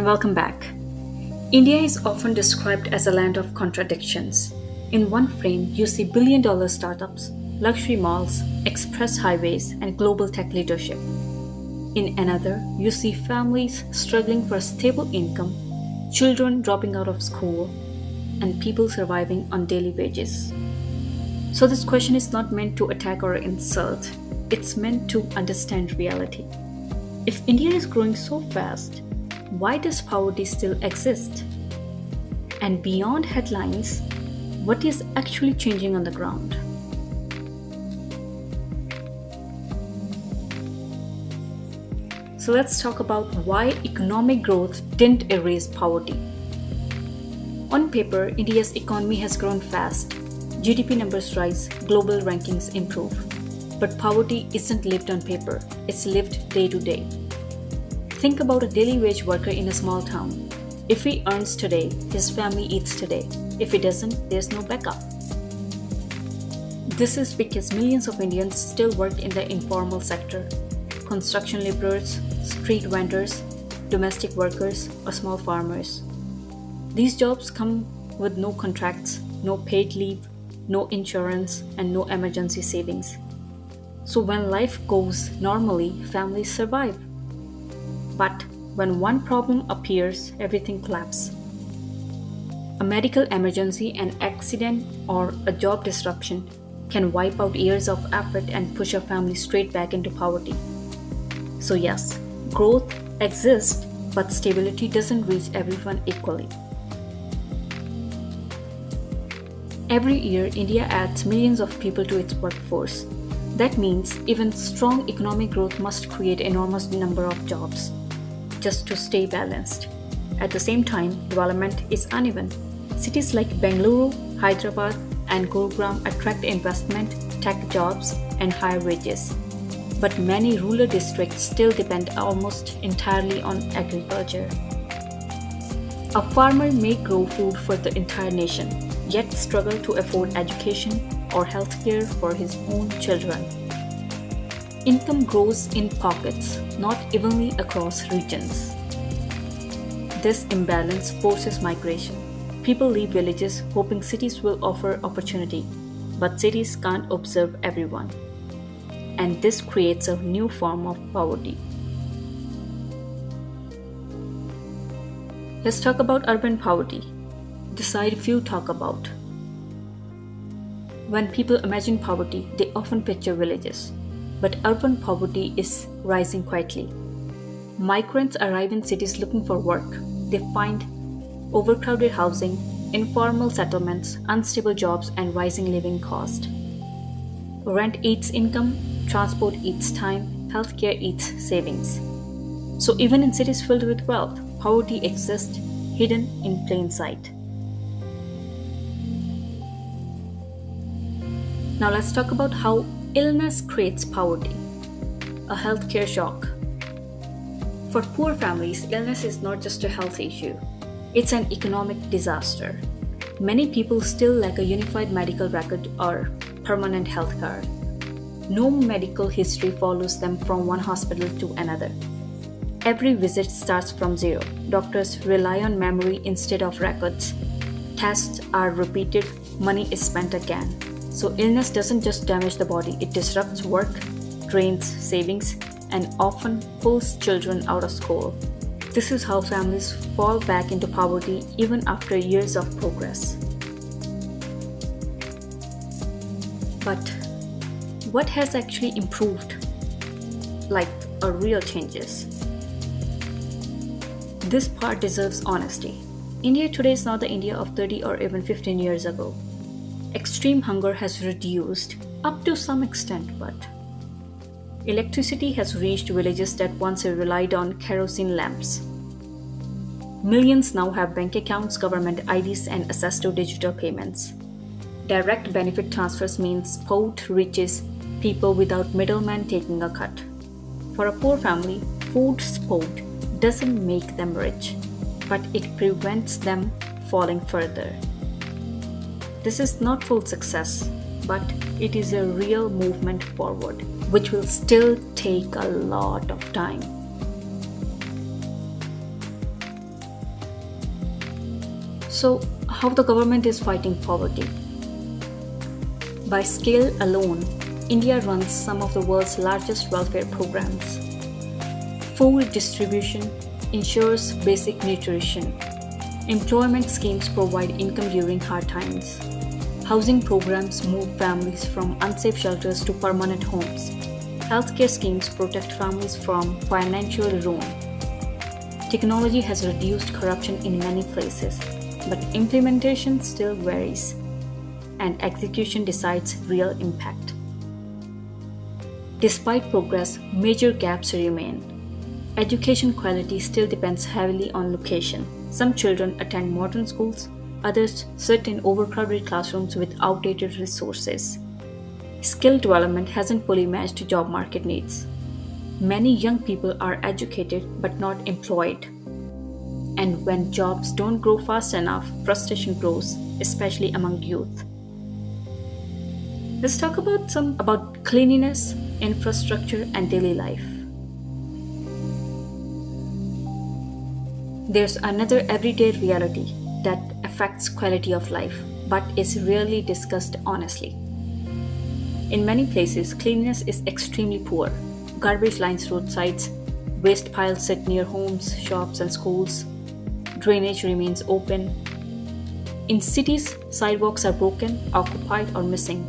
welcome back. India is often described as a land of contradictions. In one frame, you see billion-dollar startups, luxury malls, express highways, and global tech leadership. In another, you see families struggling for a stable income, children dropping out of school, and people surviving on daily wages. So, this question is not meant to attack or insult, it's meant to understand reality. If India is growing so fast, why does poverty still exist? And beyond headlines, what is actually changing on the ground? So let's talk about why economic growth didn't erase poverty. On paper, India's economy has grown fast. GDP numbers rise, global rankings improve. But poverty isn't lived on paper, it's lived day to day. Think about a daily wage worker in a small town. If he earns today, his family eats today. If he doesn't, there's no backup. This is because millions of Indians still work in the informal sector. Construction laborers, street vendors, domestic workers, or small farmers. These jobs come with no contracts, no paid leave, no insurance, and no emergency savings. So when life goes normally, families survive. But when one problem appears, everything collapses. A medical emergency, an accident, or a job disruption can wipe out years of effort and push a family straight back into poverty. So yes, growth exists, but stability doesn't reach everyone equally. Every year, India adds millions of people to its workforce. That means even strong economic growth must create enormous number of jobs just to stay balanced. At the same time, development is uneven. Cities like Bengaluru, Hyderabad, and Gurugram attract investment, tech jobs, and higher wages. But many rural districts still depend almost entirely on agriculture. A farmer may grow food for the entire nation, yet struggle to afford education or healthcare for his own children. Income grows in pockets, not evenly across regions. This imbalance forces migration. People leave villages hoping cities will offer opportunity, but cities can't observe everyone. And this creates a new form of poverty. Let's talk about urban poverty, the side few talk about. When people imagine poverty, they often picture villages. But urban poverty is rising quietly. Migrants arrive in cities looking for work. They find overcrowded housing, informal settlements, unstable jobs, and rising living cost. Rent eats income, transport eats time, healthcare eats savings. So even in cities filled with wealth, poverty exists hidden in plain sight. Now let's talk about how illness creates poverty. A healthcare shock. For poor families, illness is not just a health issue, it's an economic disaster. Many people still lack a unified medical record or permanent health card. No medical history follows them from one hospital to another. Every visit starts from zero. Doctors rely on memory instead of records. Tests are repeated, money is spent again. So illness doesn't just damage the body, it disrupts work, drains savings, and often pulls children out of school. This is how families fall back into poverty even after years of progress. But what has actually improved? Like real changes? This part deserves honesty. India today is not the India of 30 or even 15 years ago. Extreme hunger has reduced up to some extent, but electricity has reached villages that once relied on kerosene lamps. Millions now have bank accounts, government IDs, and access to digital payments. Direct benefit transfers means sport reaches people without middlemen taking a cut. For a poor family, food sport doesn't make them rich, but it prevents them falling further. This is not full success, but it is a real movement forward, which will still take a lot of time. So, how the government is fighting poverty? By scale alone, India runs some of the world's largest welfare programs. Food distribution ensures basic nutrition. Employment schemes provide income during hard times. Housing programs move families from unsafe shelters to permanent homes. Healthcare schemes protect families from financial ruin. Technology has reduced corruption in many places, but implementation still varies, and execution decides real impact. Despite progress, major gaps remain. Education quality still depends heavily on location. Some children attend modern schools, others sit in overcrowded classrooms with outdated resources. Skill development hasn't fully matched job market needs. Many young people are educated but not employed. And when jobs don't grow fast enough, frustration grows, especially among youth. Let's talk about cleanliness, infrastructure, and daily life. There's another everyday reality that affects quality of life, but is rarely discussed honestly. In many places, cleanliness is extremely poor. Garbage lines roadsides, waste piles sit near homes, shops, and schools. Drainage remains open. In cities, sidewalks are broken, occupied, or missing.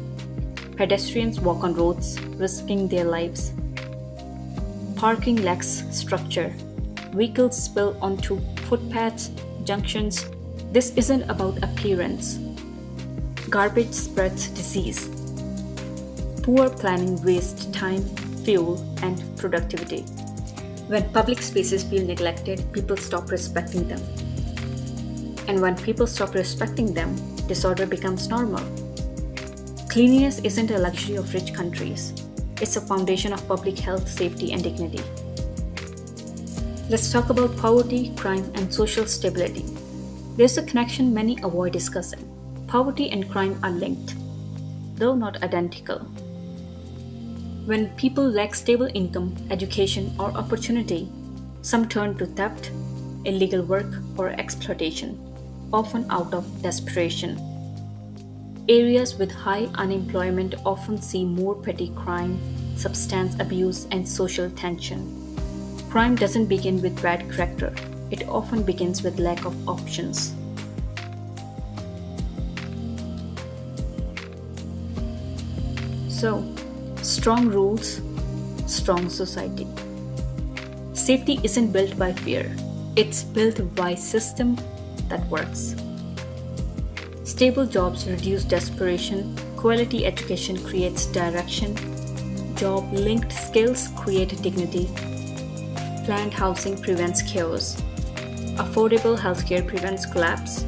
Pedestrians walk on roads, risking their lives. Parking lacks structure. Vehicles spill onto footpaths, junctions. This isn't about appearance. Garbage spreads disease. Poor planning wastes time, fuel, and productivity. When public spaces feel neglected, people stop respecting them. And when people stop respecting them, disorder becomes normal. Cleanliness isn't a luxury of rich countries. It's a foundation of public health, safety, and dignity. Let's talk about poverty, crime, and social stability. There's a connection many avoid discussing. Poverty and crime are linked, though not identical. When people lack stable income, education, or opportunity, some turn to theft, illegal work, or exploitation, often out of desperation. Areas with high unemployment often see more petty crime, substance abuse, and social tension. Crime doesn't begin with bad character, it often begins with lack of options. So, strong rules, strong society. Safety isn't built by fear, it's built by system that works. Stable jobs reduce desperation, quality education creates direction, job-linked skills create dignity, planned housing prevents chaos, affordable healthcare prevents collapse,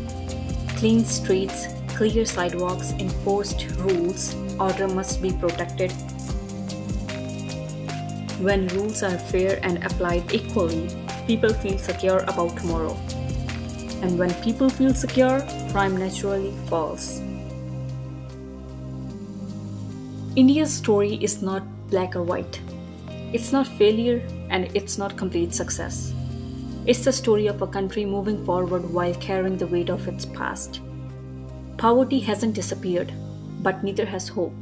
clean streets, clear sidewalks, enforced rules, order must be protected. When rules are fair and applied equally, people feel secure about tomorrow. And when people feel secure, crime naturally falls. India's story is not black or white. It's not failure and it's not complete success. It's the story of a country moving forward while carrying the weight of its past. Poverty hasn't disappeared, but neither has hope.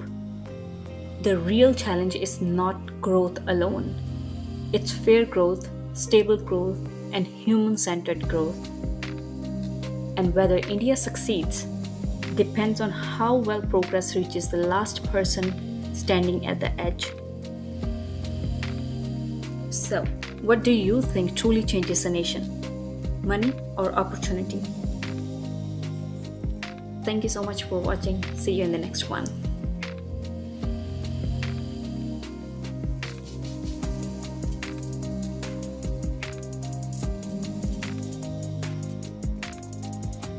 The real challenge is not growth alone. It's fair growth, stable growth, and human-centered growth. And whether India succeeds depends on how well progress reaches the last person standing at the edge. So, what do you think truly changes a nation? Money or opportunity? Thank you so much for watching. See you in the next one.